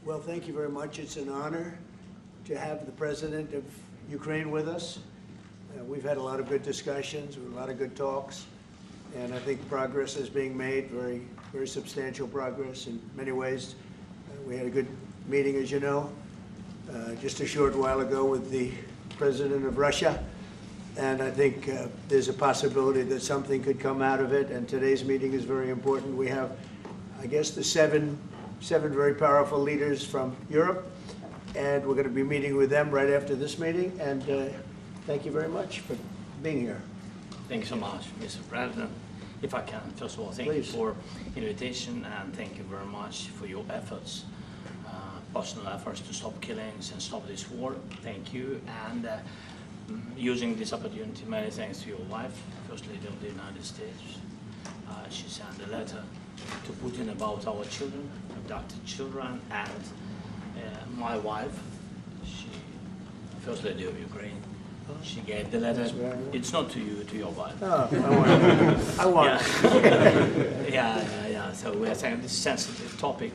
Well, thank you very much. It's an honor to have the President of Ukraine with us. We've had a lot of good discussions, a lot of good talks, and I think progress is being made, very, very substantial progress in many ways. We had a good meeting, as you know, just a short while ago with the President of Russia, and I think there's a possibility that something could come out of it, and today's meeting is very important. We have, I guess, the seven very powerful leaders from Europe, and we're going to be meeting with them right after this meeting, and thank you very much for being here. Thank you so much, Mr. President. If I can, first of all, thank you for invitation, and thank you very much for your efforts, personal efforts to stop killings and stop this war. Thank you, and using this opportunity, many thanks to your wife, First Lady of the United States. She sent a letter to Putin about our children, abducted children, and my wife, First Lady of Ukraine. She gave the letter. It's not to you, to your wife. Oh, I want it. Yeah. So we are saying this is a sensitive topic.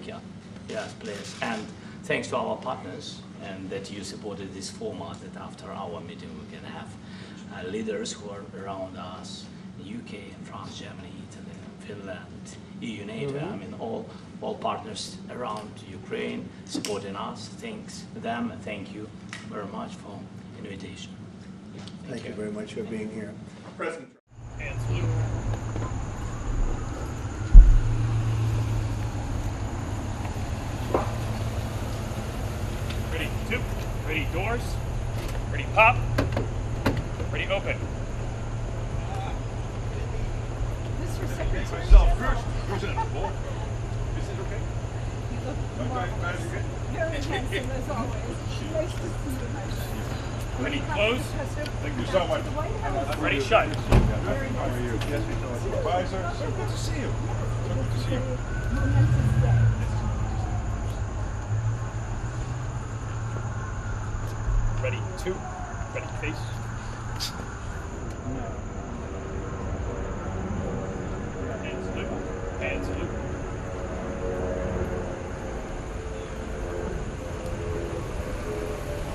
Yes, please. And thanks to our partners, and that you supported this format. That after our meeting we can have leaders who are around us, the UK, France, Germany, Italy, Finland, EU, NATO. I mean, all partners around Ukraine supporting us. Thanks to them, and thank you very much for invitation. Thank you very much for being here. President, and salute. Ready, two. Ready, doors. Ready, pop. Ready, open. Mr. Secretary. Myself first. President, Wolf. Is it okay? You look marvelous. Very handsome as always. Nice to see you, my friend. Ready, close. Thank you so much. Ready, shut. Very nice. How are you? Yes, we know your advisor. So good to see you. So good to see you. Momentous day. Ready, two. Ready, face. And salute. And salute.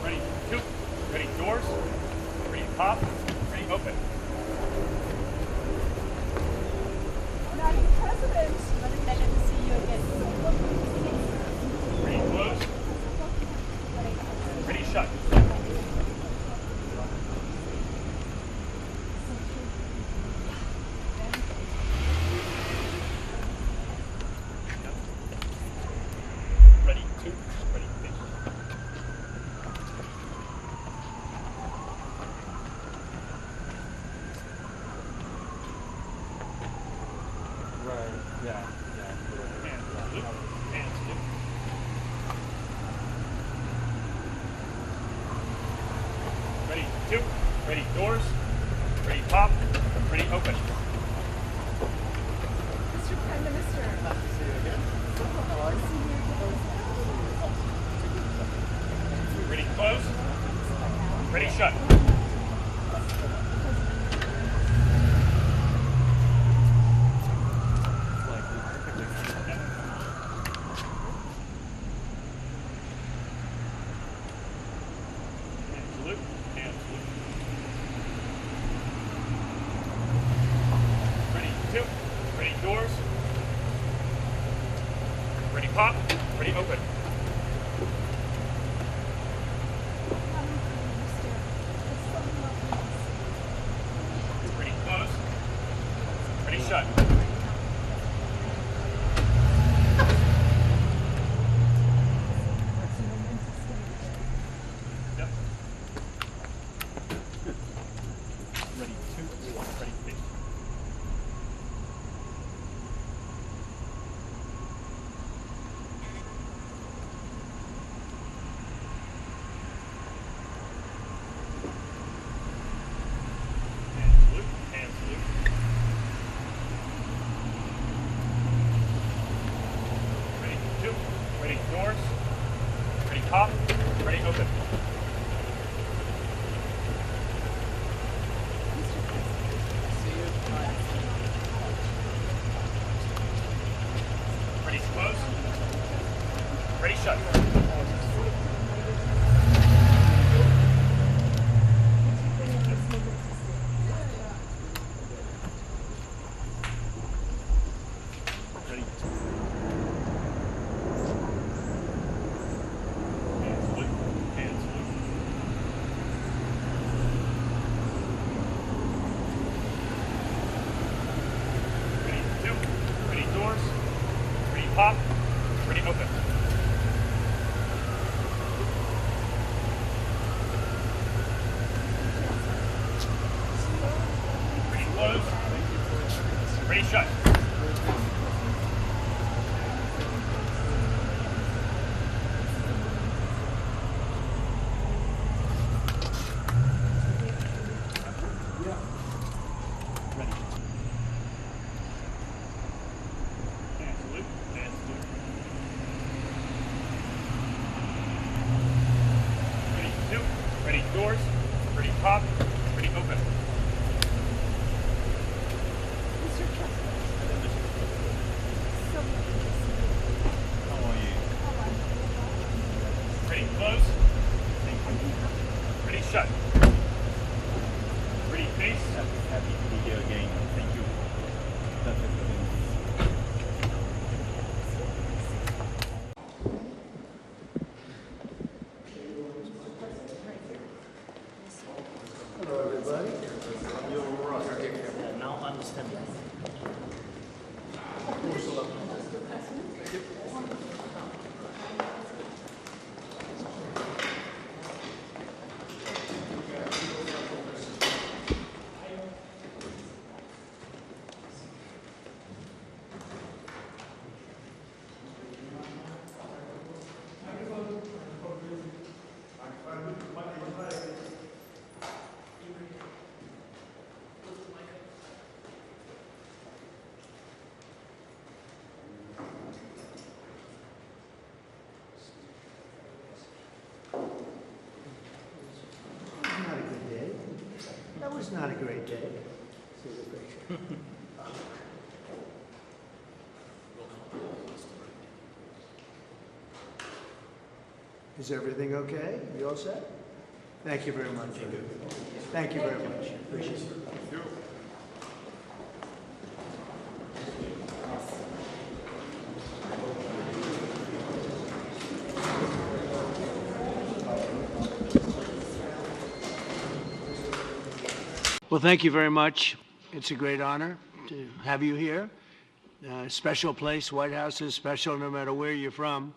Ready, two. Ready, doors. Ready, pop. Ready, open. Madam President. Pleasure to see you again. Ready, close. Ready, shut. Ready, two. Ready, face. And salute. And salute. Ready, two. Ready, doors. Ready, pop. Ready, open. Mr. Prime Minister. Nice to see you again. Ready, close. Ready, shut. And salute. And salute. Ready, two. Ready, doors. Ready, pop. Ready, open. Ready, close. Ready, shut. Yep. Ready, two. Ready, face. And salute. And salute. Ready, two. Ready, doors. Ready, pop. Ready, open. Ready, close. Ready, shut. pop, ready, open. Ready, close. Ready, shut. Ready, doors, ready, pop, ready, open. Mr. Chancellor. So much to see you. How are you? How are you? Ready, close. Ready, shut. Ready, face. Happy to be here again. Thank you. Hello, everybody. Now understand. Not a good day. That was not a great day. Is everything okay? You all set? Thank you very much. Thank you very much. Appreciate it. Well, thank you very much. It's a great honor to have you here. Special place. White House is special no matter where you're from.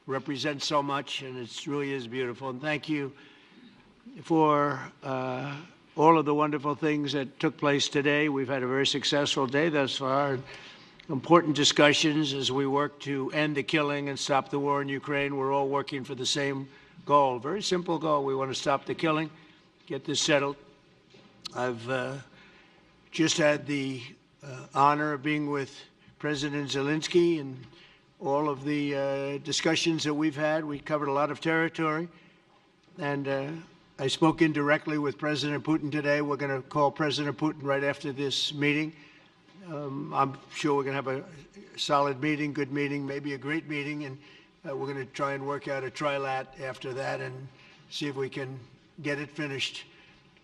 Represents so much, and it really is beautiful. And thank you for all of the wonderful things that took place today. We've had a very successful day thus far. Important discussions as we work to end the killing and stop the war in Ukraine. We're all working for the same goal, very simple goal. We want to stop the killing, get this settled. I've just had the honor of being with President Zelenskyy and all of the discussions that we've had. We covered a lot of territory, and I spoke indirectly with President Putin today. We're going to call President Putin right after this meeting. I'm sure we're going to have a solid meeting, good meeting, maybe a great meeting, and we're going to try and work out a trilat after that and see if we can get it finished,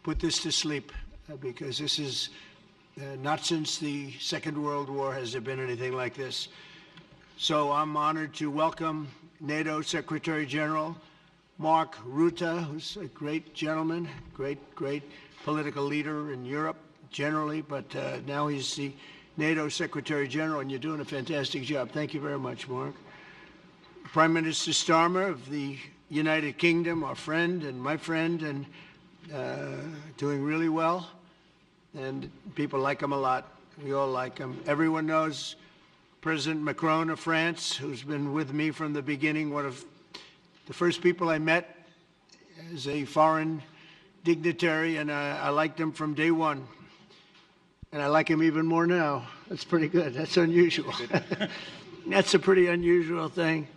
put this to sleep, because this is not since the Second World War has there been anything like this. So I'm honored to welcome NATO Secretary General Mark Rutte, who's a great gentleman, great political leader in Europe generally, but now he's the NATO Secretary General, and you're doing a fantastic job. Thank you very much, Mark. Prime Minister Starmer of the United Kingdom, our friend and my friend, and doing really well, and people like him a lot. We all like him. Everyone knows President Macron of France, who's been with me from the beginning, one of the first people I met as a foreign dignitary, and I liked him from day one. And I like him even more now. That's pretty good. That's unusual. That's a pretty unusual thing.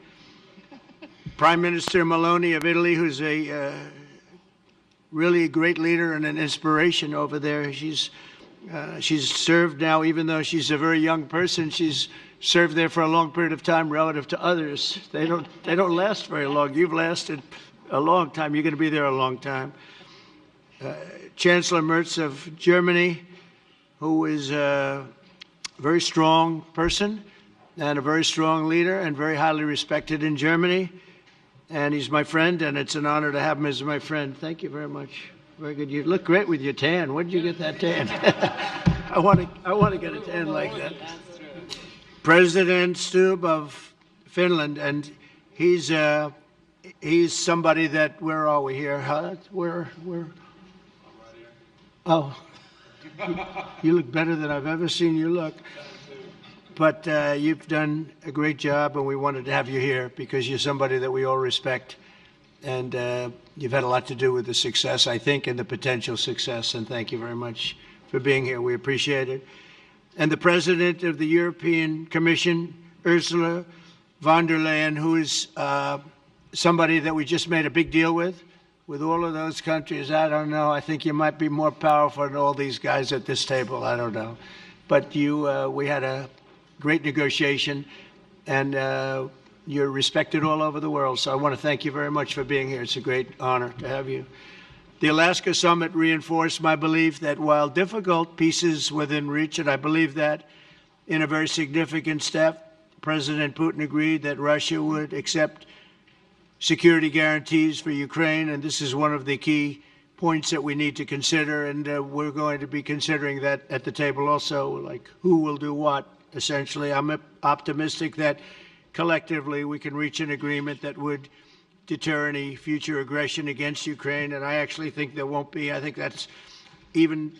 Prime Minister Meloni of Italy, who's a really a great leader and an inspiration over there. She's served now, even though she's a very young person, she's served there for a long period of time relative to others. They don't last very long. You've lasted a long time. You're going to be there a long time. Chancellor Merz of Germany, who is a very strong person and a very strong leader and very highly respected in Germany. And he's my friend, and it's an honor to have him as my friend. Thank you very much. Very good. You look great with your tan. Where did you get that tan? I want to get a tan like that. President Stubb of Finland, and he's somebody that, where are we here? Huh? Where? Oh, you look better than I've ever seen you look. But you've done a great job, and we wanted to have you here because you're somebody that we all respect. And you've had a lot to do with the success, I think, and the potential success. And thank you very much for being here. We appreciate it. And the President of the European Commission, Ursula von der Leyen, who is somebody that we just made a big deal with all of those countries. I don't know. I think you might be more powerful than all these guys at this table. I don't know. But we had a great negotiation, and you're respected all over the world. So I want to thank you very much for being here. It's a great honor to have you. The Alaska Summit reinforced my belief that while difficult, peace is within reach, and I believe that in a very significant step, President Putin agreed that Russia would accept security guarantees for Ukraine, and this is one of the key points that we need to consider, and we're going to be considering that at the table also, like who will do what, essentially. I'm optimistic that collectively we can reach an agreement that would deter any future aggression against Ukraine, and I actually think there won't be. I think that's even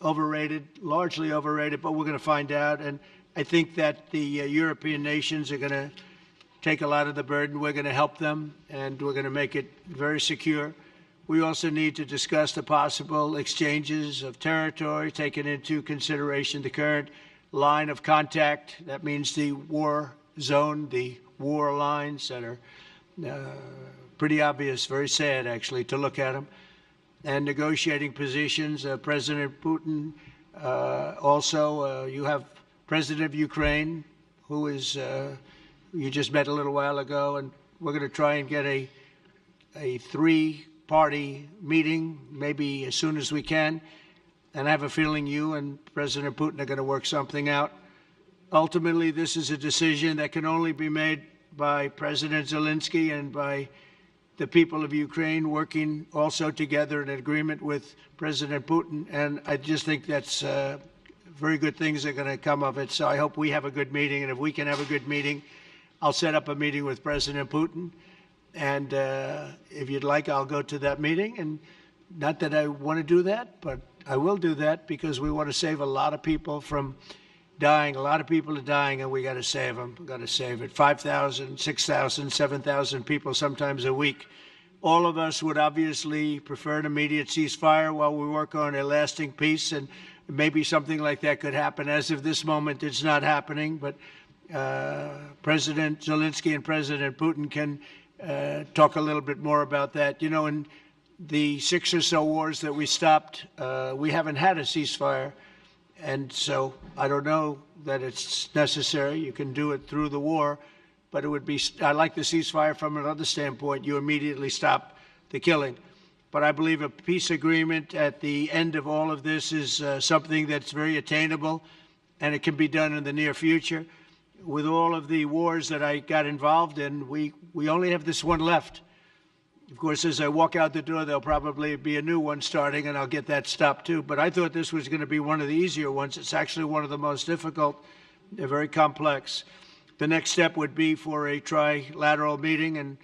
overrated, largely overrated, but we're going to find out. And I think that the European nations are going to take a lot of the burden. We're going to help them, and we're going to make it very secure. We also need to discuss the possible exchanges of territory, taking into consideration the current line of contact. That means the war zone, the war lines that are pretty obvious, very sad, actually, to look at them. And negotiating positions. President Putin, also, you have President of Ukraine, who is, you just met a little while ago, and we're going to try and get a three-party meeting, maybe as soon as we can. And I have a feeling you and President Putin are going to work something out. Ultimately, this is a decision that can only be made by President Zelenskyy and by the people of Ukraine working also together in agreement with President Putin. And I just think that's very good things are going to come of it. So I hope we have a good meeting. And if we can have a good meeting, I'll set up a meeting with President Putin. And if you'd like, I'll go to that meeting. And not that I want to do that, but I will do that because we want to save a lot of people from dying. A lot of people are dying, and we got to save them. We got to save it. 5,000, 6,000, 7,000 people sometimes a week. All of us would obviously prefer an immediate ceasefire while we work on a lasting peace, and maybe something like that could happen. As of this moment, it's not happening, but President Zelenskyy and President Putin can talk a little bit more about that. You know, in the 6 or so wars that we stopped, we haven't had a ceasefire. And so I don't know that it's necessary. You can do it through the war, but it would be, I like the ceasefire from another standpoint. You immediately stop the killing. But I believe a peace agreement at the end of all of this is something that's very attainable, and it can be done in the near future. With all of the wars that I got involved in, we only have this one left. Of course, as I walk out the door, there'll probably be a new one starting, and I'll get that stopped too. But I thought this was going to be one of the easier ones. It's actually one of the most difficult. They're very complex. The next step would be for a trilateral meeting, and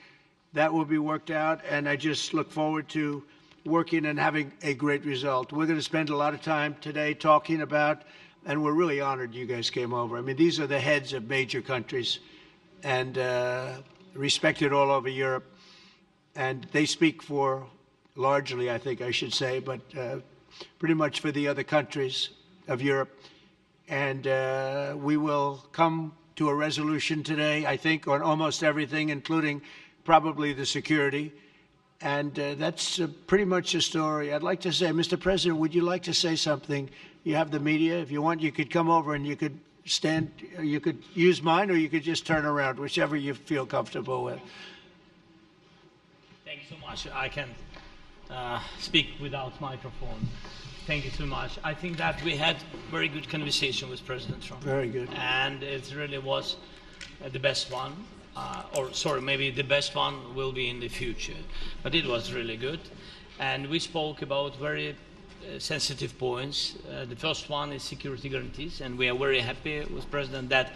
that will be worked out. And I just look forward to working and having a great result. We're going to spend a lot of time today talking about, and we're really honored you guys came over. I mean, these are the heads of major countries and respected all over Europe. And they speak for, largely, I think I should say, but pretty much for the other countries of Europe. And we will come to a resolution today, I think, on almost everything, including probably the security. And that's pretty much the story. I'd like to say, Mr. President, would you like to say something? You have the media. If you want, you could come over and you could stand, you could use mine, or you could just turn around, whichever you feel comfortable with. Thank you so much. I can speak without microphone. Thank you so much. I think that we had very good conversation with President Trump. Very good. And it really was the best one. Or sorry, maybe the best one will be in the future. But it was really good. And we spoke about very sensitive points. The first one is security guarantees, and we are very happy with President that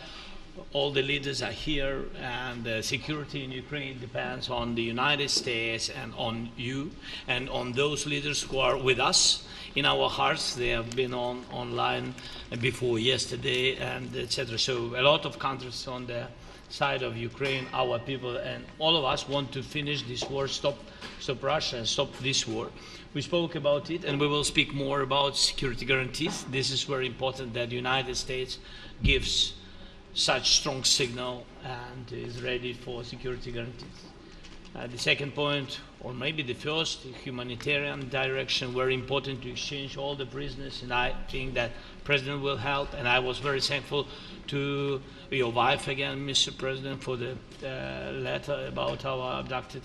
all the leaders are here, and security in Ukraine depends on the United States and on you and on those leaders who are with us in our hearts. They have been online before yesterday, and etc. So a lot of countries on the side of Ukraine, our people, and all of us want to finish this war, stop Russia and stop this war. We spoke about it, and we will speak more about security guarantees. This is very important that the United States gives such strong signal and is ready for security guarantees. The second point, or maybe the first, humanitarian direction, very important to exchange all the prisoners, and I think that President will help, and I was very thankful to your wife again, Mr. President, for the letter about our abducted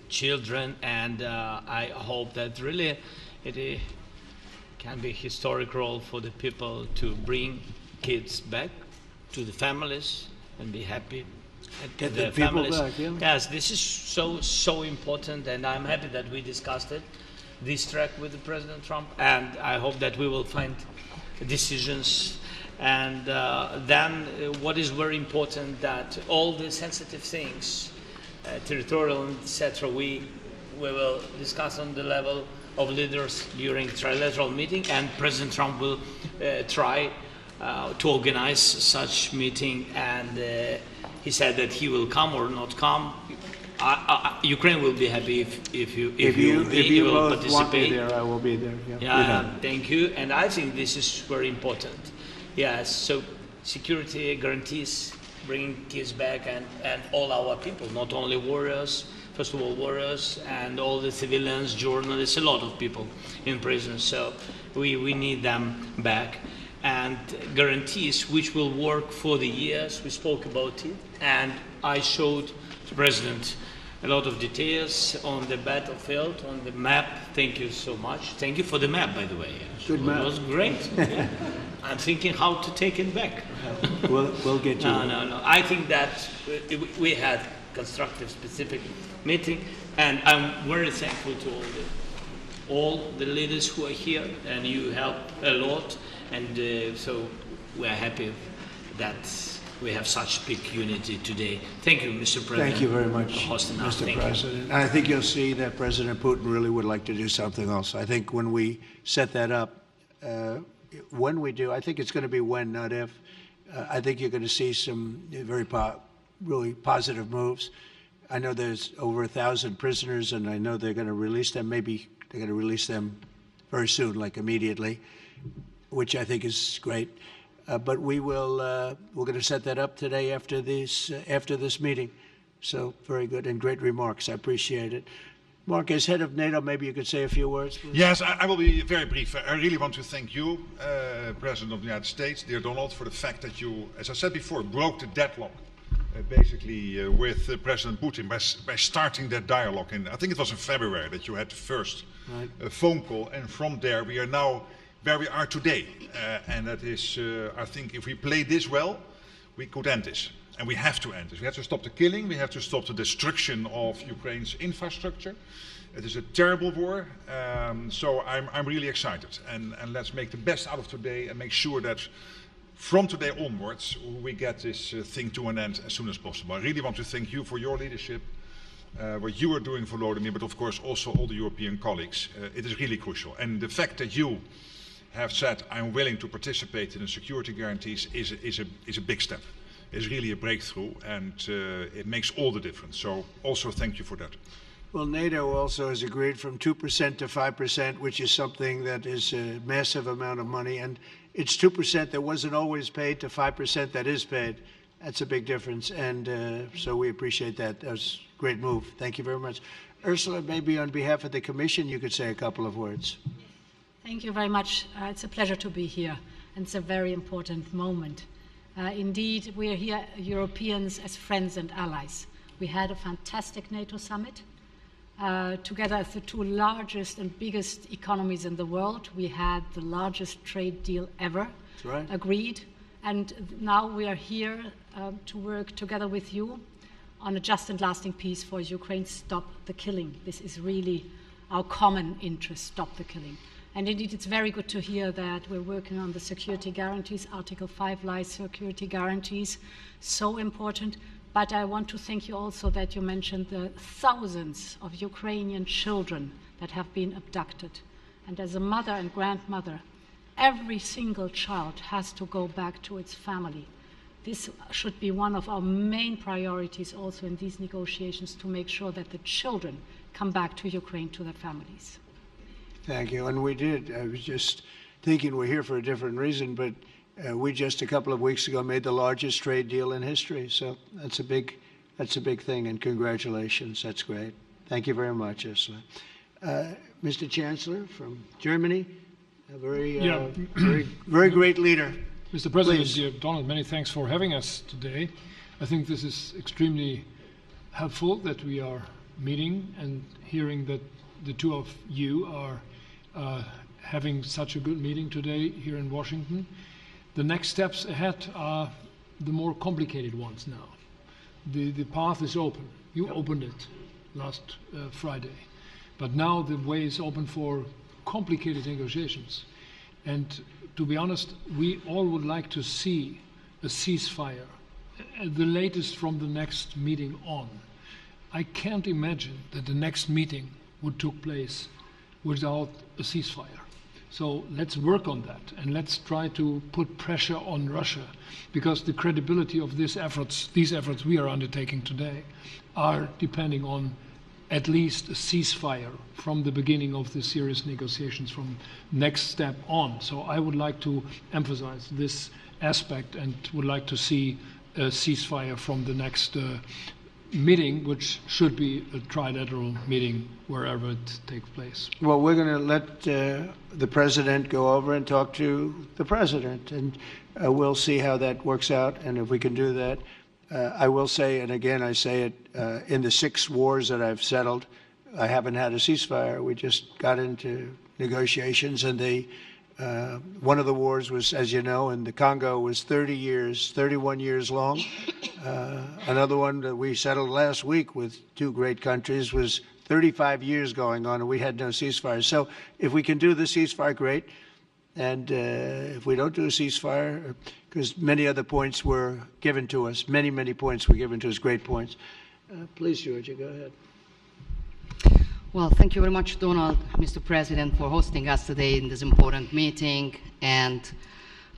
children, and I hope that really it can be a historic role for the people to bring kids back to the families and be happy. Get the people back, yeah. Yes, this is so important, and I'm happy that we discussed it, this track with the President Trump, and I hope that we will find decisions. And then what is very important, that all the sensitive things, territorial, etc., we will discuss on the level of leaders during trilateral meeting, and President Trump will try to organize such meeting, and he said that he will come or not come. Ukraine will be happy if you will both participate. Want me there, I will be there. Yeah, thank you. And I think this is very important. Yes, so security guarantees, bringing kids back, and all our people, not only warriors, first of all warriors, and all the civilians, journalists, a lot of people in prison. So we need them back. And guarantees which will work for the years, we spoke about it, and I showed the President a lot of details on the battlefield, on the map. Thank you so much. Thank you for the map, by the way. Good map. It was great. Yeah. I'm thinking how to take it back. We'll get you. No. I think that we had constructive, specific meeting, and I'm very thankful to all the leaders who are here, and you helped a lot, and so we are happy that we have such big unity today. Thank you, Mr. President. Thank you very much, for hosting us. Mr. President. I think you'll see that President Putin really would like to do something else. I think when we set that up, when we do, I think it's going to be when, not if. I think you're going to see some really positive moves. I know there's over 1,000 prisoners, and I know they're going to release them. Maybe they're going to release them very soon, like immediately, which I think is great. But we're going to set that up today after this meeting. So very good and great remarks. I appreciate it. Mark, as head of NATO, maybe you could say a few words, please. Yes, I will be very brief. I really want to thank you, President of the United States, dear Donald, for the fact that you, as I said before, broke the deadlock, basically with President Putin by starting that dialogue. And I think it was in February that you had the first phone call, and from there we are now where we are today. And that is, I think, if we play this well, we could end this. And we have to end this. We have to stop the killing. We have to stop the destruction of Ukraine's infrastructure. It is a terrible war. So I'm really excited. And let's make the best out of today and make sure that from today onwards, we get this thing to an end as soon as possible. I really want to thank you for your leadership, what you are doing for Volodymyr, but of course also all the European colleagues. It is really crucial. And the fact that you have said, I'm willing to participate in the security guarantees is a big step. It's really a breakthrough, and it makes all the difference. So also thank you for that. Well, NATO also has agreed from 2% to 5%, which is something that is a massive amount of money. And it's 2% that wasn't always paid to 5% that is paid. That's a big difference. And so we appreciate that. That was a great move. Thank you very much. Ursula, maybe on behalf of the Commission, you could say a couple of words. Thank you very much. It's a pleasure to be here, and it's a very important moment. Indeed, we are here, Europeans, as friends and allies. We had a fantastic NATO summit. Together as the two largest and biggest economies in the world, we had the largest trade deal ever agreed. And now we are here to work together with you on a just and lasting peace for Ukraine. Stop the killing. This is really our common interest, stop the killing. And indeed, it's very good to hear that we're working on the security guarantees, Article 5 life security guarantees, so important. But I want to thank you also that you mentioned the thousands of Ukrainian children that have been abducted. And as a mother and grandmother, every single child has to go back to its family. This should be one of our main priorities also in these negotiations, to make sure that the children come back to Ukraine, to their families. Thank you. And we did. I was just thinking we're here for a different reason, but we just a couple of weeks ago made the largest trade deal in history. So that's a big thing, and congratulations. That's great. Thank you very much, Ursula. Mr. Chancellor from Germany, a very great leader. Mr. President, Please. dear Donald, many thanks for having us today. I think this is extremely helpful that we are meeting and hearing that the two of you are having such a good meeting today here in Washington. The next steps ahead are the more complicated ones now. The path is open. You opened it last Friday. But now the way is open for complicated negotiations. And to be honest, we all would like to see a ceasefire, the latest from the next meeting on. I can't imagine that the next meeting would take place without a ceasefire. So let's work on that, and let's try to put pressure on Russia, because the credibility of these efforts we are undertaking today are depending on at least a ceasefire from the beginning of the serious negotiations from next step on. So I would like to emphasize this aspect and would like to see a ceasefire from the next meeting, which should be a trilateral meeting wherever it takes place. Well, we're going to let the president go over and talk to the president, and we'll see how that works out, and if we can do that. I will say, and again I say it, in the 6 wars that I've settled, I haven't had a ceasefire. We just got into negotiations, and one of the wars was, as you know, in the Congo was 31 years long. Another one that we settled last week with 2 great countries was 35 years going on, and we had no ceasefire. So if we can do the ceasefire, great. And if we don't do a ceasefire, because many other points were given to us, many points were given to us, great points. Please, Georgia, go ahead. Well, thank you very much, Donald, Mr. President, for hosting us today in this important meeting. And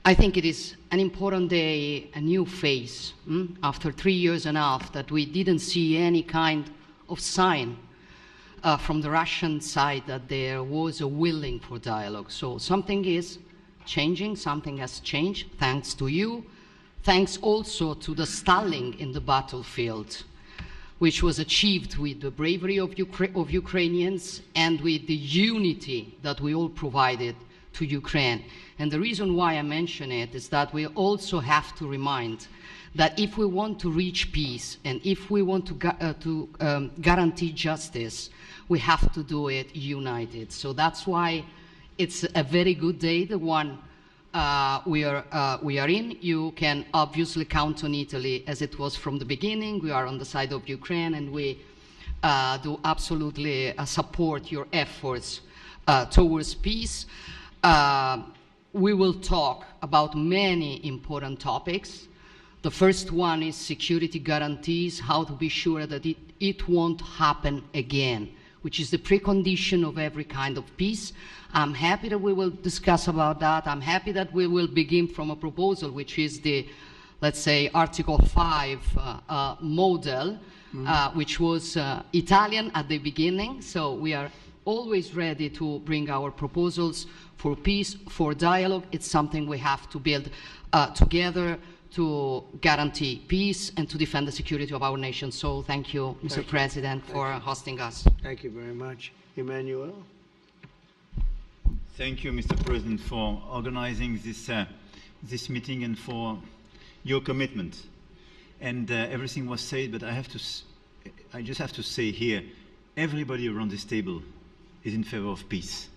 I think it is an important day, a new phase, after 3 years and a half that we didn't see any kind of sign from the Russian side that there was a willing for dialogue. So something is changing, something has changed, thanks to you. Thanks also to the stalling in the battlefield, which was achieved with the bravery of Ukrainians and with the unity that we all provided to Ukraine. And the reason why I mention it is that we also have to remind that if we want to reach peace and if we want to guarantee justice, we have to do it united. So that's why it's a very good day, the one we are in. You can obviously count on Italy as it was from the beginning. We are on the side of Ukraine, and we do absolutely support your efforts towards peace. We will talk about many important topics. The first one is security guarantees, how to be sure that it won't happen again, which is the precondition of every kind of peace. I'm happy that we will discuss about that. I'm happy that we will begin from a proposal, which is the, let's say, Article 5 model, which was Italian at the beginning. So we are always ready to bring our proposals for peace, for dialogue. It's something we have to build together to guarantee peace and to defend the security of our nation. So thank you, Mr. President, for hosting us. Thank you very much. Emmanuel? Thank you, Mr. President, for organizing this meeting and for your commitment. And everything was said, but I just have to say here, everybody around this table is in favor of peace.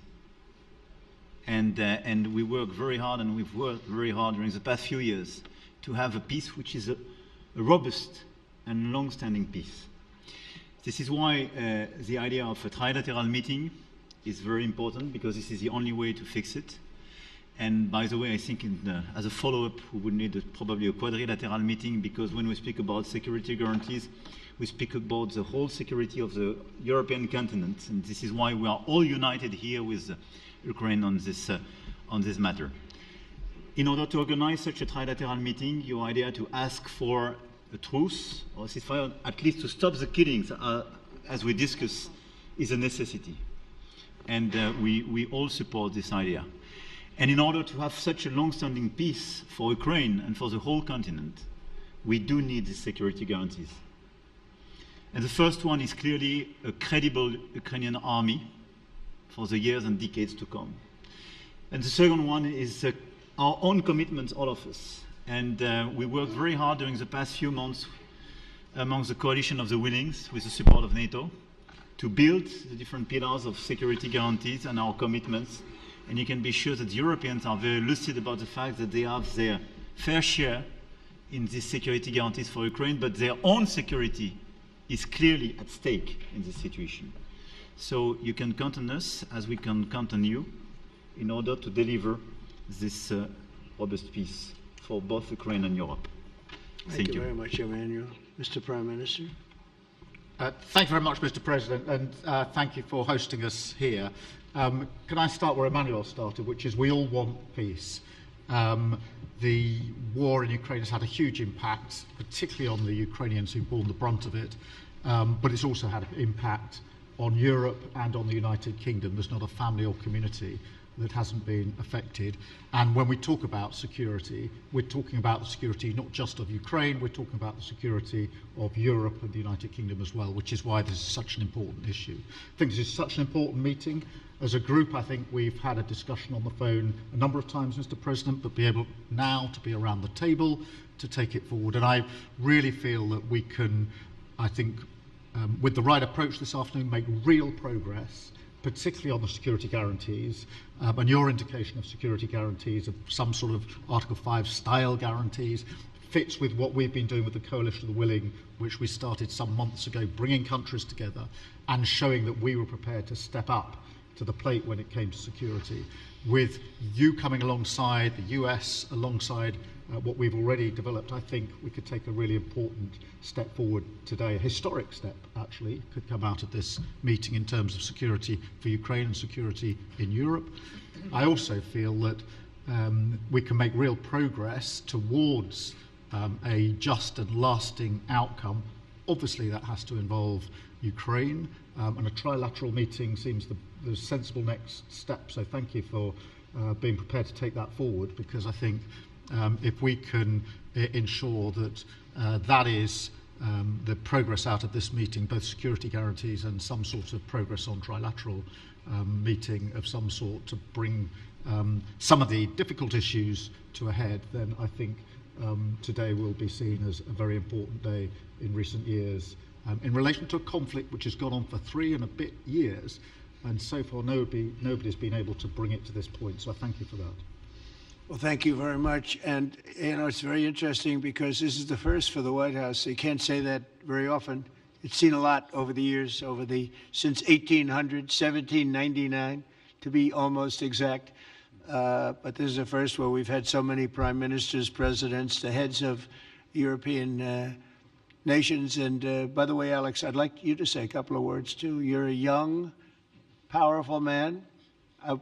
And we work very hard, and we've worked very hard during the past few years to have a peace which is a robust and long-standing peace. This is why the idea of a trilateral meeting is very important because this is the only way to fix it. And by the way, I think as a follow-up, we would need probably a quadrilateral meeting, because when we speak about security guarantees, we speak about the whole security of the European continent. And this is why we are all united here with Ukraine on this matter. In order to organize such a trilateral meeting, your idea to ask for a truce or a ceasefire, at least to stop the killings, as we discussed, is a necessity. And we all support this idea. And in order to have such a long-standing peace for Ukraine and for the whole continent, we do need these security guarantees. And the first one is clearly a credible Ukrainian army for the years and decades to come. And the second one is our own commitment, all of us. And we worked very hard during the past few months amongst the coalition of the willings, with the support of NATO, to build the different pillars of security guarantees and our commitments. And you can be sure that the Europeans are very lucid about the fact that they have their fair share in these security guarantees for Ukraine, but their own security is clearly at stake in this situation. So you can count on us, as we can count on you, in order to deliver this robust peace for both Ukraine and Europe. Thank you very much, Emmanuel. Mr. Prime Minister. Thank you very much, Mr. President, and thank you for hosting us here. Can I start where Emmanuel started, which is we all want peace. The war in Ukraine has had a huge impact, particularly on the Ukrainians who've borne the brunt of it, but it's also had an impact on Europe and on the United Kingdom. There's not a family or community that hasn't been affected. And when we talk about security, we're talking about the security not just of Ukraine, we're talking about the security of Europe and the United Kingdom as well, which is why this is such an important issue. I think this is such an important meeting. As a group, I think we've had a discussion on the phone a number of times, Mr. President, but be able now to be around the table to take it forward. And I really feel that we can, I think, with the right approach this afternoon, make real progress, particularly on the security guarantees, and your indication of security guarantees, of some sort of Article 5 style guarantees, fits with what we've been doing with the Coalition of the Willing, which we started some months ago, bringing countries together and showing that we were prepared to step up to the plate when it came to security. With you coming alongside, the US alongside what we've already developed, I think we could take a really important step forward today. A historic step, actually, could come out of this meeting in terms of security for Ukraine and security in Europe. I also feel that we can make real progress towards a just and lasting outcome. Obviously, that has to involve Ukraine, and a trilateral meeting seems the sensible next step. So thank you for being prepared to take that forward, because I think if we can ensure that that is the progress out of this meeting, both security guarantees and some sort of progress on trilateral meeting of some sort to bring some of the difficult issues to a head, then I think today will be seen as a very important day in recent years in relation to a conflict which has gone on for 3 and a bit years, and so far nobody's been able to bring it to this point. So I thank you for that. Well, thank you very much. And, you know, it's very interesting because this is the first for the White House. You can't say that very often. It's seen a lot over the years, since 1800, 1799, to be almost exact. But this is the first where we've had so many prime ministers, presidents, the heads of European nations. And by the way, Alex, I'd like you to say a couple of words, too. You're a young, powerful man.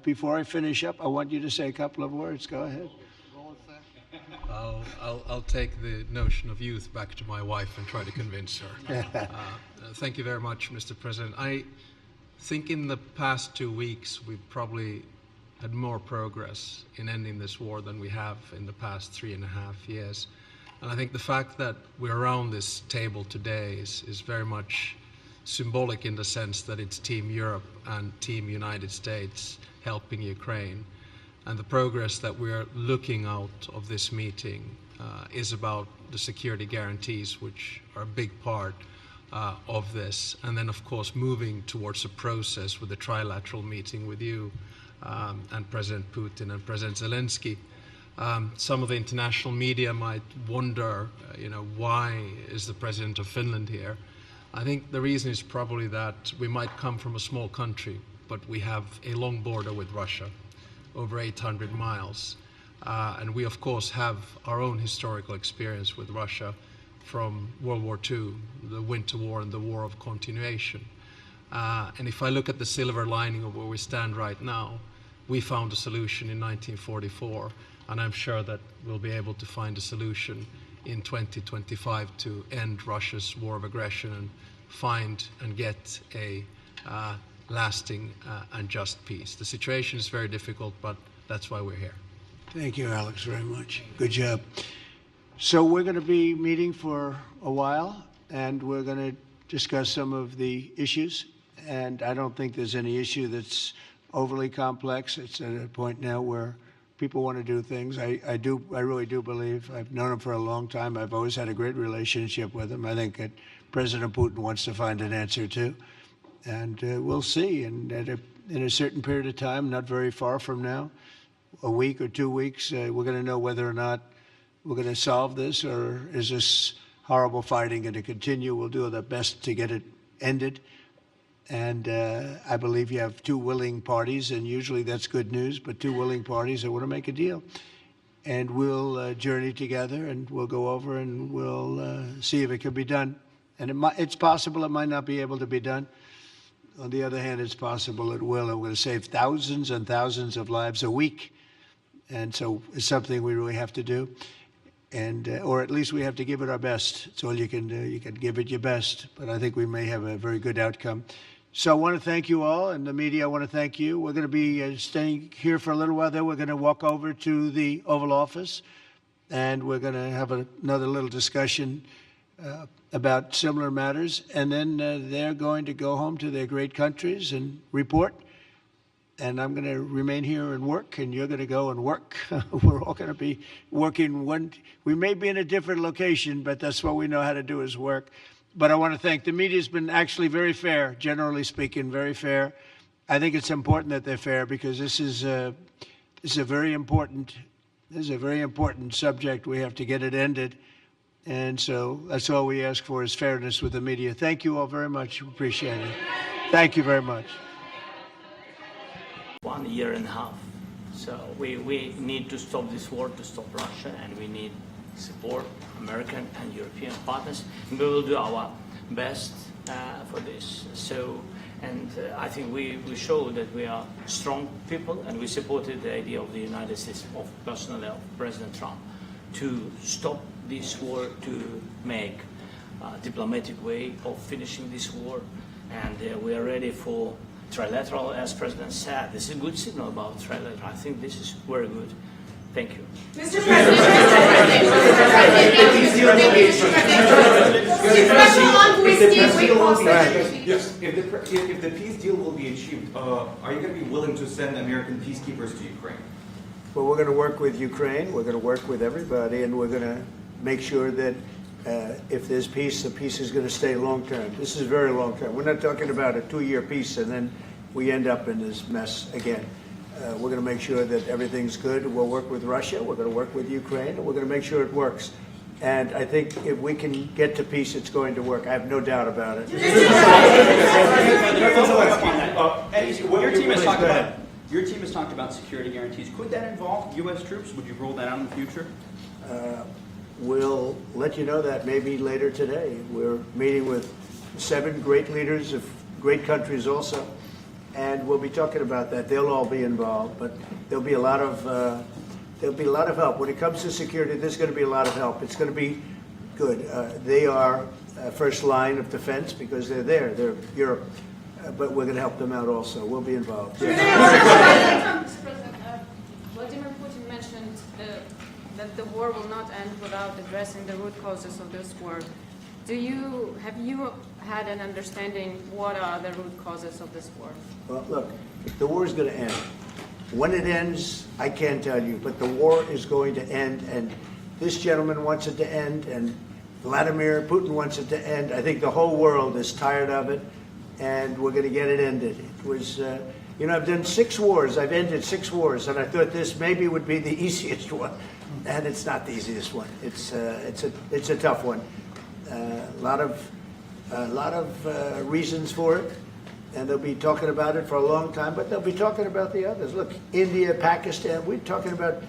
Before I finish up, I want you to say a couple of words. Go ahead. I'll take the notion of youth back to my wife and try to convince her. Thank you very much, Mr. President. I think in the past 2 weeks, we've probably had more progress in ending this war than we have in the past 3.5 years. And I think the fact that we're around this table today is very much symbolic in the sense that it's Team Europe and Team United States helping Ukraine. And the progress that we're looking out of this meeting is about the security guarantees, which are a big part of this. And then, of course, moving towards a process with a trilateral meeting with you and President Putin and President Zelenskyy. Some of the international media might wonder, why is the President of Finland here? I think the reason is probably that we might come from a small country, but we have a long border with Russia, over 800 miles. And we, of course, have our own historical experience with Russia from World War II, the Winter War and the War of Continuation. And if I look at the silver lining of where we stand right now, we found a solution in 1944, and I'm sure that we'll be able to find a solution in 2025 to end Russia's war of aggression and find and get a lasting and just peace. The situation is very difficult, but that's why we're here. Thank you, Alex, very much. Good job. So we're going to be meeting for a while, and we're going to discuss some of the issues. And I don't think there's any issue that's overly complex. It's at a point now where people want to do things. I really do believe. I've known him for a long time. I've always had a great relationship with him. I think that President Putin wants to find an answer too. And we'll see. And in a certain period of time, not very far from now, a week or 2 weeks, we're going to know whether or not we're going to solve this, or is this horrible fighting going to continue. We'll do our best to get it ended. And I believe you have two willing parties, and usually that's good news, but two willing parties that want to make a deal. And we'll journey together, and we'll go over, and we'll see if it can be done. And it's possible it might not be able to be done. On the other hand, it's possible it will. And we're going to save thousands and thousands of lives a week. And so it's something we really have to do. And, or at least we have to give it our best. It's all you can do. You can give it your best. But I think we may have a very good outcome. So I want to thank you all, and the media, I want to thank you. We're going to be staying here for a little while. Then we're going to walk over to the Oval Office, and we're going to have another little discussion about similar matters. And then they're going to go home to their great countries and report. And I'm going to remain here and work, and you're going to go and work. We're all going to be working. We may be in a different location, but that's what we know how to do is work. But I want to thank the media. Has been actually very fair, generally speaking, very fair. I think it's important that they're fair because this is a very important subject. We have to get it ended, and so that's all we ask for is fairness with the media. Thank you all very much. Appreciate it. Thank you very much. 1.5 years. So we need to stop this war, to stop Russia, and we need support American and European partners. And we will do our best for this. So, and I think we show that we are strong people, and we supported the idea of the United States, of personally of President Trump, to stop this war, to make a diplomatic way of finishing this war. And we are ready for trilateral, as President said. This is a good signal about trilateral. I think this is very good. Thank you. Mr. President, if the peace deal will be achieved, are you going to be willing to send American peacekeepers to Ukraine? Well, we're going to work with Ukraine. We're going to work with everybody, and we're going to make sure that if there's peace, the peace is going to stay long term. This is very long term. We're not talking about a 2-year peace and then we end up in this mess again. We're going to make sure that everything's good. We'll work with Russia. We're going to work with Ukraine, and we're going to make sure it works. And I think if we can get to peace, it's going to work. I have no doubt about it. Your team has talked about security guarantees. Could that involve U.S. troops? Would you roll that out in the future? We'll let you know that maybe later today. We're meeting with 7 great leaders of great countries also, and we'll be talking about that. They'll all be involved, but there'll be a lot of help when it comes to security. There's going to be a lot of help. It's going to be good. They are first line of defense because they're there. They're Europe, but we're going to help them out also. We'll be involved. Mr. President, Vladimir Putin mentioned that the war will not end without addressing the root causes of this war. Have you had an understanding what are the root causes of this war? Well, look, the war is going to end. When it ends, I can't tell you, but the war is going to end, and this gentleman wants it to end, and Vladimir Putin wants it to end. I think the whole world is tired of it, and we're going to get it ended. It was, I've done 6 wars. I've ended 6 wars, and I thought this maybe would be the easiest one, and it's not the easiest one. It's a tough one. A lot of reasons for it. and they'll be talking about it for a long time, but they'll be talking about the others. Look, India, Pakistan, we're talking about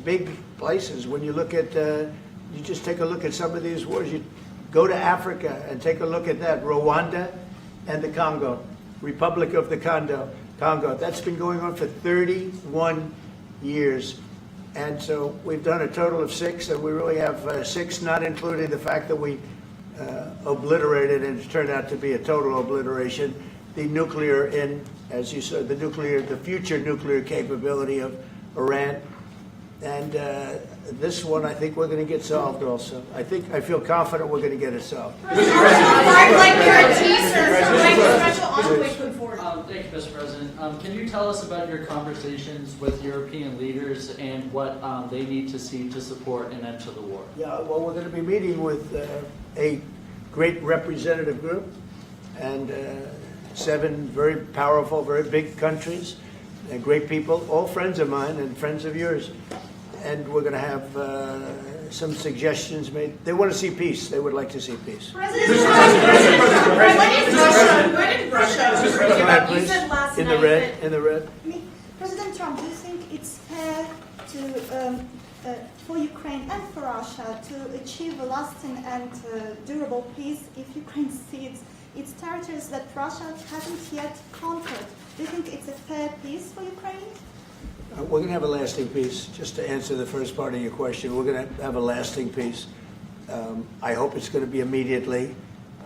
big places. When you look at, you just take a look at some of these wars. You go to Africa and take a look at that. Rwanda and the Congo, Republic of the Congo. That's been going on for 31 years. And so we've done a total of 6, and we really have 6, not including the fact that we obliterated, and it turned out to be a total obliteration, the nuclear, as you said, the future nuclear capability of Iran. And this one, I think we're going to get solved also. I feel confident we're going to get it solved. Thank you, Mr. President. Can you tell us about your conversations with European leaders and what they need to see to support an end to the war? Yeah, well, we're going to be meeting with a great representative group and 7 very powerful, very big countries and great people, all friends of mine and friends of yours. And we're going to have some suggestions made. They want to see peace. They would like to see peace. President In the red. President Trump, do you think it's fair to, for Ukraine and for Russia to achieve a lasting and durable peace if Ukraine cedes its territories that Russia hasn't yet conquered? Do you think it's a fair peace for Ukraine? We're going to have a lasting peace. Just to answer the first part of your question, we're going to have a lasting peace. I hope it's going to be immediately.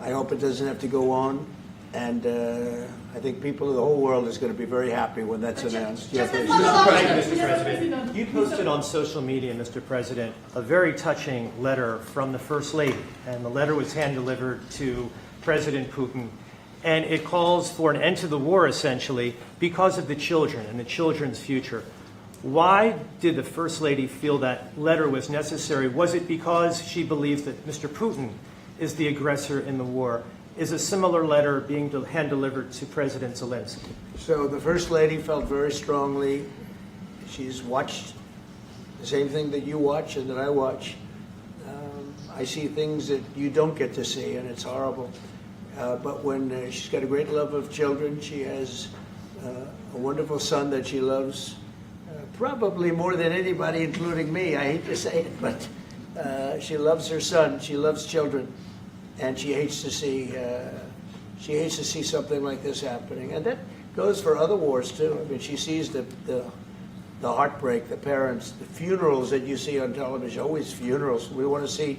I hope it doesn't have to go on. And I think people of the whole world is going to be very happy when that's announced. Mr. President, you posted on social media, Mr. President, a very touching letter from the First Lady. And the letter was hand-delivered to President Putin. And it calls for an end to the war, essentially, because of the children and the children's future. Why did the First Lady feel that letter was necessary? Was it because she believes that Mr. Putin is the aggressor in the war? Is a similar letter being hand-delivered to President Zelenskyy? So the First Lady felt very strongly. She's watched the same thing that you watch and that I watch. I see things that you don't get to see, and it's horrible. But when she's got a great love of children, she has a wonderful son that she loves, probably more than anybody, including me. I hate to say it, but she loves her son. She loves children, and she hates to see something like this happening. And that goes for other wars too. I mean, she sees the heartbreak, the parents, the funerals that you see on television. Always funerals. We want to see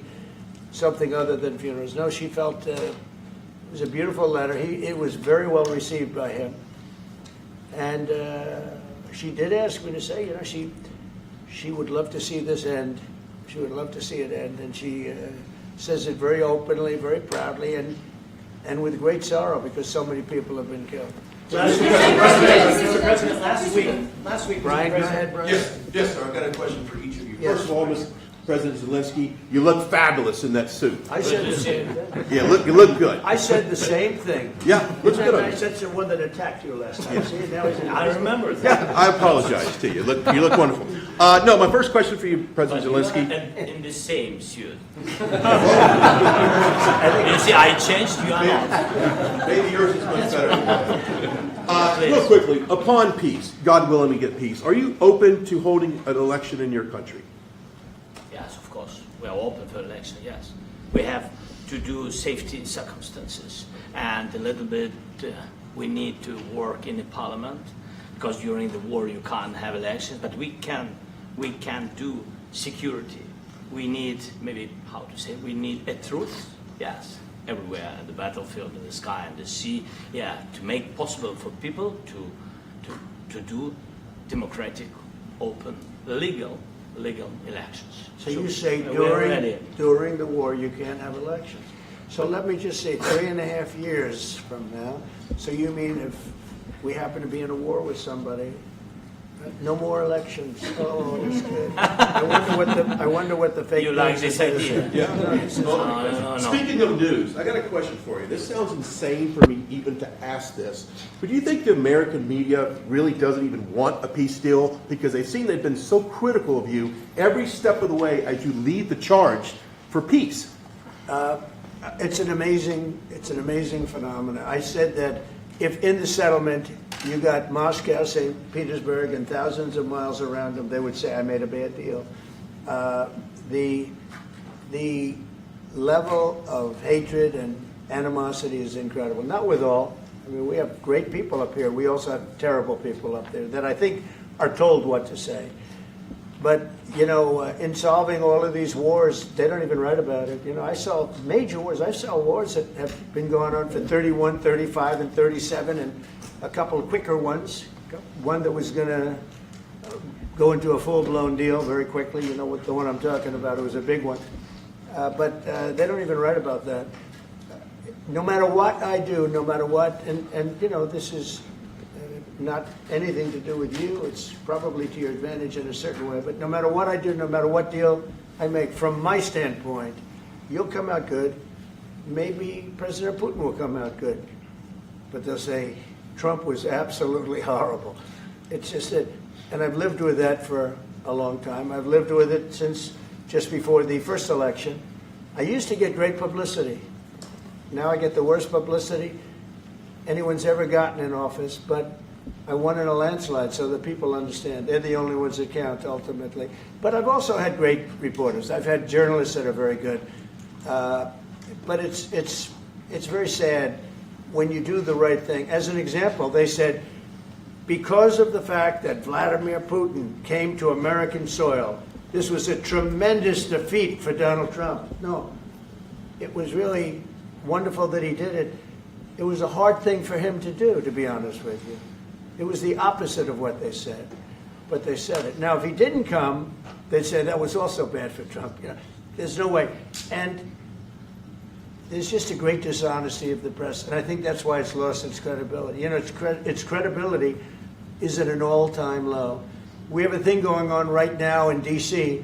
something other than funerals. No, she felt. It was a beautiful letter. It was very well received by him. And she did ask me to say, she would love to see this end. She would love to see it end. And she says it very openly, very proudly, and with great sorrow because so many people have been killed. Mr. President, last week, Brian, go ahead, Brian. Yes, sir. I've got a question for each of you. First of all, Mr. President Zelenskyy, you look fabulous in that suit. I said the same thing. Yeah, you look good. I said the same thing. Yeah, looks good. I said the one that attacked you last time. See, now he's I remember that. Yeah, I apologize to you. You look wonderful. No, my first question for you, President Zelenskyy. In the same suit. You see, I changed, you are not. Maybe yours is much better. Real quickly, upon peace, God willing we get peace, are you open to holding an election in your country? Yes, of course. We are open for election, yes. We have to do safety circumstances. And a little bit, we need to work in the parliament, because during the war you can't have elections, but we can do security. We need, maybe, how to say, we need a truce, yes, everywhere, in the battlefield, in the sky, in the sea, yeah, to make possible for people to do democratic, open, legal elections. So you say during the war you can't have elections. So let me just say 3.5 years from now, so you mean if we happen to be in a war with somebody, no more elections. Oh, that's good. I wonder what the fake you like this idea? Yeah. No. Speaking of news, I got a question for you. This sounds insane for me even to ask this, but do you think the American media really doesn't even want a peace deal because they've seen they've been so critical of you every step of the way as you lead the charge for peace? It's an amazing phenomenon. I said that if in the settlement you got Moscow, St. Petersburg, and thousands of miles around them, they would say, I made a bad deal. The level of hatred and animosity is incredible. Not with all. I mean, we have great people up here. We also have terrible people up there that I think are told what to say. But, you know, in solving all of these wars, they don't even write about it. You know, I saw major wars. I saw wars that have been going on for 31, 35, and 37, and a couple of quicker ones. One that was going to go into a full-blown deal very quickly. You know what the one I'm talking about. It was a big one. But they don't even write about that. No matter what I do, no matter what, and you know, this is not anything to do with you. It's probably to your advantage in a certain way. But no matter what I do, no matter what deal I make, from my standpoint, you'll come out good. Maybe President Putin will come out good. But they'll say, Trump was absolutely horrible. It's just that, and I've lived with that for a long time. I've lived with it since just before the first election. I used to get great publicity. Now I get the worst publicity anyone's ever gotten in office, but I won in a landslide, so that people understand. They're the only ones that count, ultimately. But I've also had great reporters. I've had journalists that are very good. But it's very sad when you do the right thing. As an example, they said, because of the fact that Vladimir Putin came to American soil, this was a tremendous defeat for Donald Trump. No, it was really wonderful that he did it. It was a hard thing for him to do, to be honest with you. It was the opposite of what they said, but they said it. Now, if he didn't come, they'd say that was also bad for Trump. You know, there's no way. And there's just a great dishonesty of the press, and I think that's why it's lost its credibility. You know, its credibility is at an all-time low. We have a thing going on right now in D.C.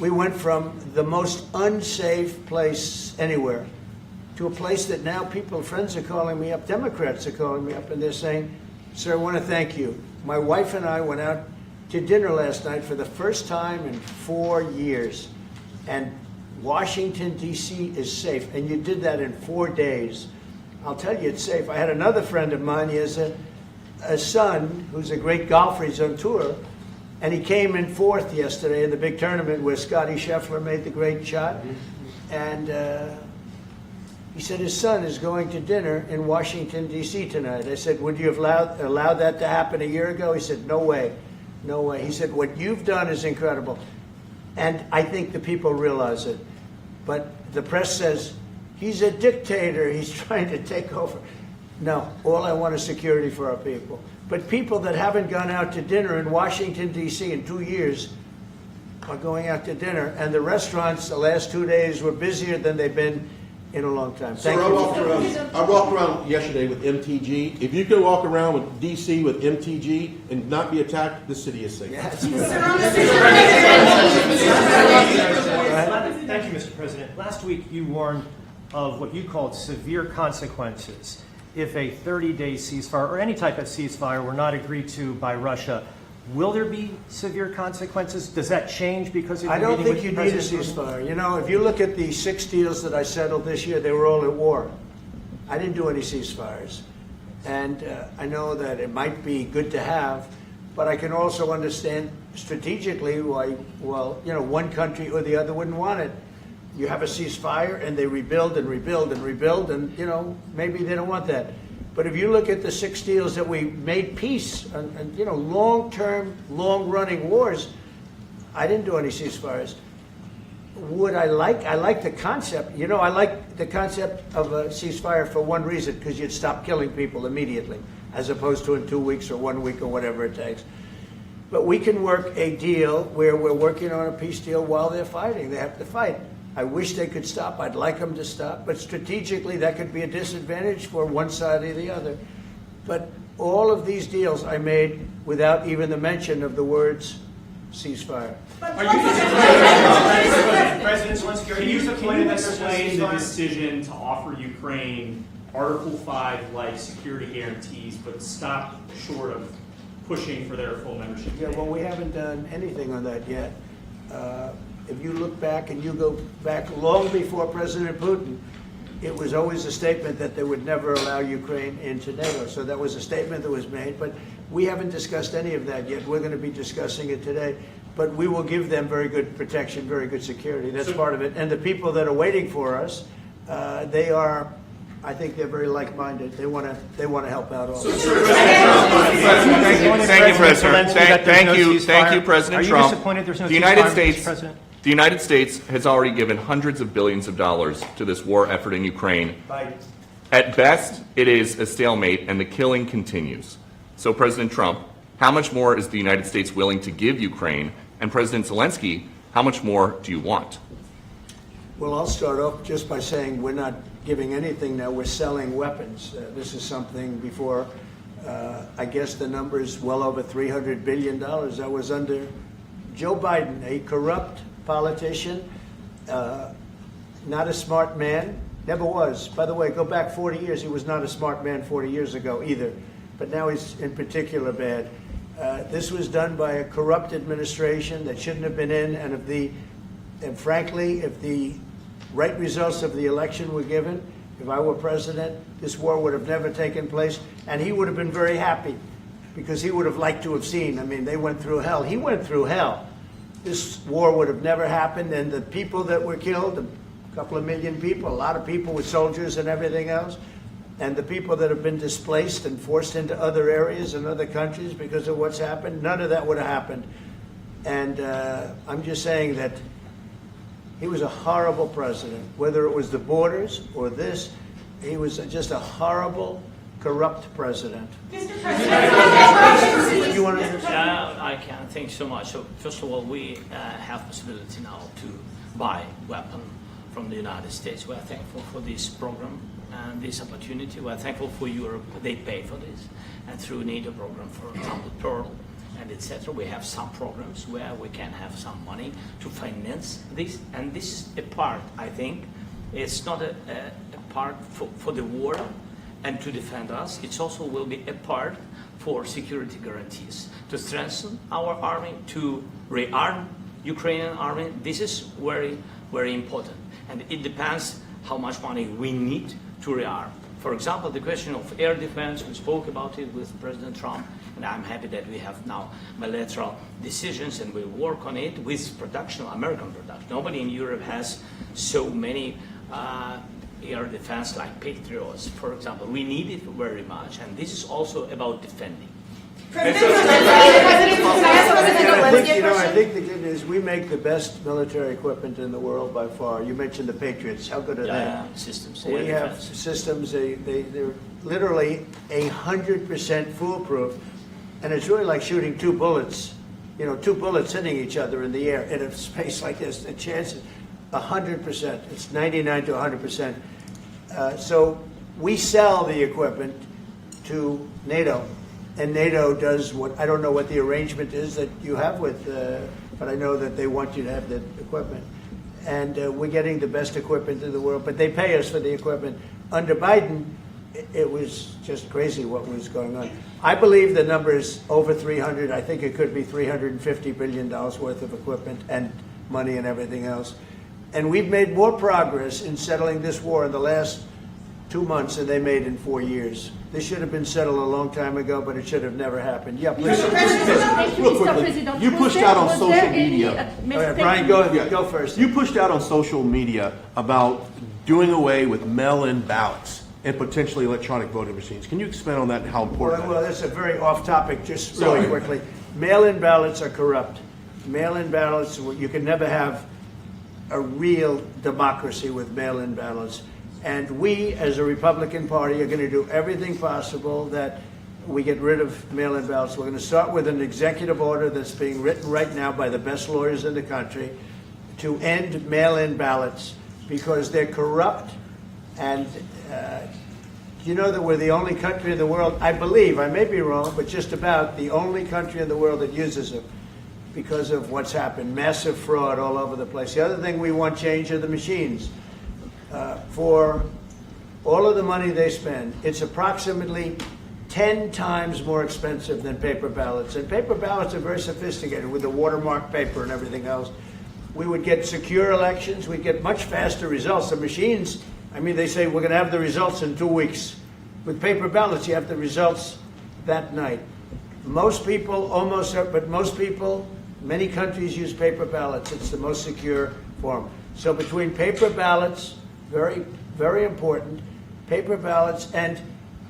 We went from the most unsafe place anywhere to a place that now people, friends are calling me up, Democrats are calling me up, and they're saying, sir, I want to thank you. My wife and I went out to dinner last night for the first time in 4 years, and Washington, D.C. is safe, and you did that in 4 days. I'll tell you, it's safe. I had another friend of mine, he has a son who's a great golfer, he's on tour, and he came in fourth yesterday in the big tournament where Scotty Scheffler made the great shot, and he said his son is going to dinner in Washington, D.C. tonight. I said, would you have allowed that to happen a year ago? He said, no way, no way. He said, what you've done is incredible. And I think the people realize it. But the press says, he's a dictator, he's trying to take over. No, all I want is security for our people. But people that haven't gone out to dinner in Washington, D.C. in 2 years are going out to dinner. And the restaurants the last 2 days were busier than they've been in a long time. Thank you. I walked around yesterday with MTG. If you can walk around with DC with MTG and not be attacked, the city is safe. Thank you, Mr. President. Last week you warned of what you called severe consequences if a 30-day ceasefire or any type of ceasefire were not agreed to by Russia. Will there be severe consequences? Does that change because of I don't think you need a ceasefire. You know, if you look at the 6 deals that I settled this year, they were all at war. I didn't do any ceasefires. And I know that it might be good to have, but I can also understand strategically why, well, you know, one country or the other wouldn't want it. You have a ceasefire and they rebuild and rebuild and rebuild, and, you know, maybe they don't want that. But if you look at the 6 deals that we made peace and you know, long-term, long-running wars, I didn't do any ceasefires. Would I like the concept. You know, I like the concept of a ceasefire for one reason, because you'd stop killing people immediately, as opposed to in 2 weeks or 1 week or whatever it takes. But we can work a deal where we're working on a peace deal while they're fighting. They have to fight. I wish they could stop. I'd like them to stop. But strategically, that could be a disadvantage for one side or the other. But all of these deals I made without even the mention of the words ceasefire. President Zelenskyy, can you explain the decision to offer Ukraine Article 5-like security guarantees, but stop short of pushing for their full membership? Yeah, well, we haven't done anything on that yet. If you look back and you go back long before President Putin, it was always a statement that they would never allow Ukraine into NATO. So that was a statement that was made, but we haven't discussed any of that yet. We're going to be discussing it today. But we will give them very good protection, very good security. That's part of it. And the people that are waiting for us, they are, I think they're very like-minded. They want to help out all. Thank you, President. Thank you, President Trump. Are you disappointed there's no ceasefire, Mr. President? The United States has already given hundreds of billions of dollars to this war effort in Ukraine. At best, it is a stalemate, and the killing continues. So, President Trump, how much more is the United States willing to give Ukraine? And President Zelenskyy, how much more do you want? Well, I'll start off just by saying we're not giving anything now. We're selling weapons. This is something before, I guess the number is well over $300 billion. That was under Joe Biden, a corrupt politician, not a smart man, never was. By the way, go back 40 years, he was not a smart man 40 years ago either, but now he's in particular bad. This was done by a corrupt administration that shouldn't have been in, and frankly, if the right results of the election were given, if I were president, this war would have never taken place, and he would have been very happy because he would have liked to have seen. I mean, they went through hell. He went through hell. This war would have never happened, and the people that were killed, a couple of million people, a lot of people with soldiers and everything else, and the people that have been displaced and forced into other areas and other countries because of what's happened, none of that would have happened. And I'm just saying that he was a horrible president, whether it was the borders or this, he was just a horrible, corrupt president. Mr. President, you want to I can. Thanks so much. So first of all, we have possibility now to buy weapon from the United States. We are thankful for this program and this opportunity. We are thankful for Europe. They pay for this, and through NATO program, for example, Pearl and etc. We have some programs where we can have some money to finance this, and this is a part. I think it's not a part for the war and to defend us. It also will be a part for security guarantees, to strengthen our army, to rearm Ukrainian army. This is very, very important. And it depends how much money we need to rearm. For example, the question of air defense, we spoke about it with President Trump, and I'm happy that we have now bilateral decisions and we work on it with production, American production. Nobody in Europe has so many air defense like Patriots, for example. We need it very much, and this is also about defending. I think the good news, we make the best military equipment in the world by far. You mentioned the Patriots. How good are they? Systems. We have systems, they're literally 100% foolproof. And it's really like shooting two bullets, two bullets hitting each other in the air in a space like this. The chance is 100%. It's 99 to 100%. So we sell the equipment to NATO. And NATO does what, I don't know what the arrangement is that you have with, but I know that they want you to have the equipment. And we're getting the best equipment in the world, but they pay us for the equipment. Under Biden, it was just crazy what was going on. I believe the number is over 300. I think it could be $350 billion worth of equipment and money and everything else. And we've made more progress in settling this war in the last 2 months than they made in 4 years. This should have been settled a long time ago, but it should have never happened. Yeah, please. Real quickly, you pushed out on social media. All right, Brian, go first. You pushed out on social media about doing away with mail-in ballots and potentially electronic voting machines. Can you expand on that and how important Well, that's a very off-topic, just really quickly. Mail-in ballots are corrupt. Mail-in ballots, you can never have a real democracy with mail-in ballots. And we, as a Republican Party, are going to do everything possible that we get rid of mail-in ballots. We're going to start with an executive order that's being written right now by the best lawyers in the country to end mail-in ballots because they're corrupt. And you know that we're the only country in the world, I believe, I may be wrong, but just about the only country in the world that uses them because of what's happened. Massive fraud all over the place. The other thing we want change are the machines. For all of the money they spend, it's approximately 10 times more expensive than paper ballots. And paper ballots are very sophisticated with the watermark paper and everything else. We would get secure elections. We'd get much faster results. The machines, I mean, they say we're going to have the results in 2 weeks. With paper ballots, you have the results that night. Most people, but most people, many countries use paper ballots. It's the most secure form. So between paper ballots, very, very important, paper ballots, and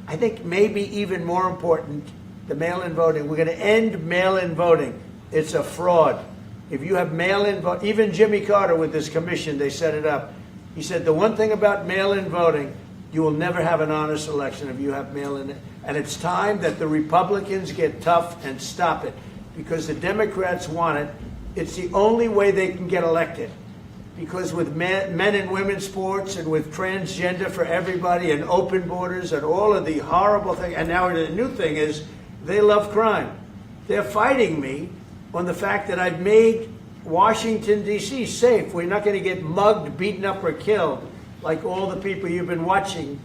I think maybe even more important, the mail-in voting. We're going to end mail-in voting. It's a fraud. If you have mail-in vote, even Jimmy Carter with this commission, they set it up. He said the one thing about mail-in voting, you will never have an honest election if you have mail-in. And it's time that the Republicans get tough and stop it, because the Democrats want it. It's the only way they can get elected. Because with men and women's sports and with transgender for everybody and open borders and all of the horrible things, and now the new thing is they love crime. They're fighting me on the fact that I've made Washington, D.C. safe. We're not going to get mugged, beaten up, or killed like all the people you've been watching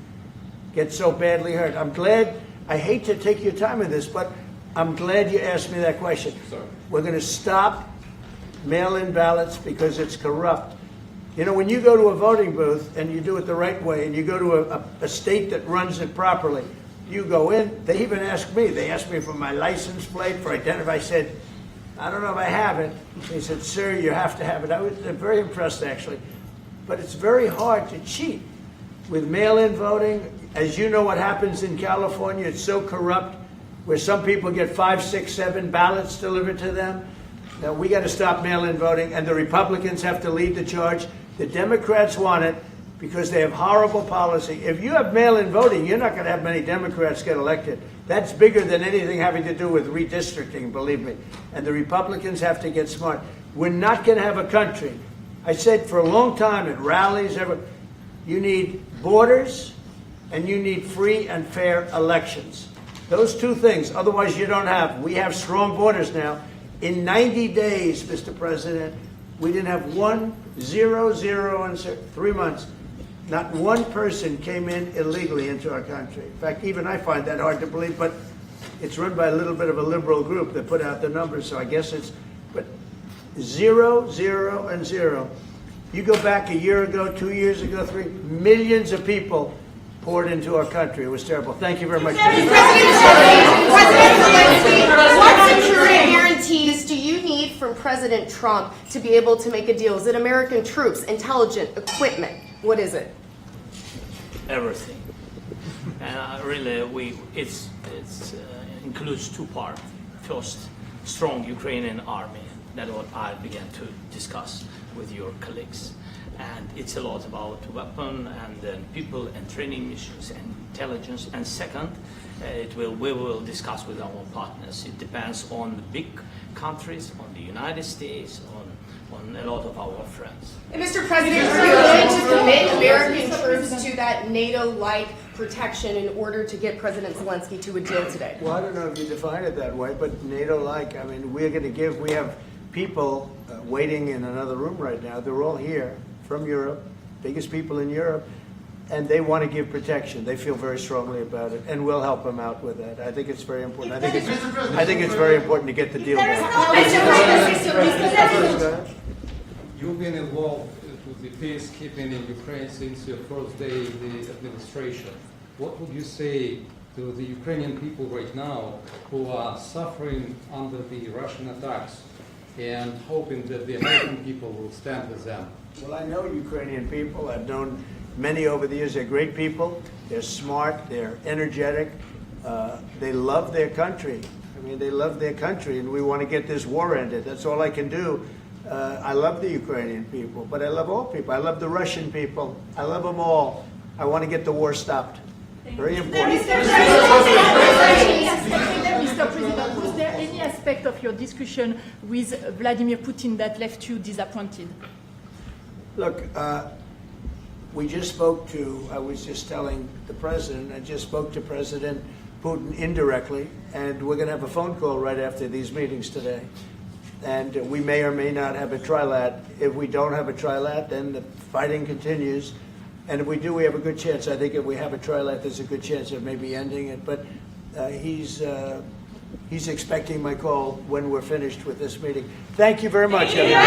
get so badly hurt. I'm glad, I hate to take your time in this, but I'm glad you asked me that question. Sorry. We're going to stop mail-in ballots because it's corrupt. You know, when you go to a voting booth and you do it the right way and you go to a state that runs it properly, you go in, they even ask me. They asked me for my license plate, for identity. I said, I don't know if I have it. They said, sir, you have to have it. I was very impressed, actually. But it's very hard to cheat with mail-in voting. As you know what happens in California, it's so corrupt, where some people get 5, 6, 7 ballots delivered to them. Now, we got to stop mail-in voting, and the Republicans have to lead the charge. The Democrats want it because they have horrible policy. If you have mail-in voting, you're not going to have many Democrats get elected. That's bigger than anything having to do with redistricting, believe me. And the Republicans have to get smart. We're not going to have a country. I said for a long time at rallies, you need borders and you need free and fair elections. Those two things, otherwise you don't have. We have strong borders now. In 90 days, Mr. President, we didn't have 1, 0, 0, and 3 months. Not one person came in illegally into our country. In fact, even I find that hard to believe, but it's run by a little bit of a liberal group that put out the numbers, so I guess it's, but 0, 0, and 0. You go back a year ago, 2 years ago, 3, millions of people poured into our country. It was terrible. Thank you very much. President Zelenskyy, what security guarantees do you need from President Trump to be able to make a deal? Is it American troops, intelligence, equipment? What is it? Everything. And really, it includes 2 parts. First, strong Ukrainian army. That's what I began to discuss with your colleagues. And it's a lot about weapon and people and training missions and intelligence. And second, we will discuss with our partners. It depends on the big countries, on the United States, on a lot of our friends. And Mr. President, are you willing to commit American troops to that NATO-like protection in order to get President Zelenskyy to a deal today? Well, I don't know if you define it that way, but NATO-like, I mean, we have people waiting in another room right now. They're all here from Europe, biggest people in Europe, and they want to give protection. They feel very strongly about it, and we'll help them out with that. I think it's very important. I think it's very important to get the deal done. You've been involved with the peacekeeping in Ukraine since your first day in the administration. What would you say to the Ukrainian people right now who are suffering under the Russian attacks and hoping that the American people will stand with them? Well, I know Ukrainian people. I've known many over the years. They're great people. They're smart. They're energetic. They love their country. I mean, they love their country, and we want to get this war ended. That's all I can do. I love the Ukrainian people, but I love all people. I love the Russian people. I love them all. I want to get the war stopped. Very important. Mr. President, was there any aspect of your discussion with Vladimir Putin that left you disappointed? Look, we just spoke to, I was just telling the President, I just spoke to President Putin indirectly, and we're going to have a phone call right after these meetings today. And we may or may not have a trilat. If we don't have a trilat, then the fighting continues. And if we do, we have a good chance. I think if we have a trilat, there's a good chance of maybe ending it. But he's expecting my call when we're finished with this meeting. Thank you very much, everybody.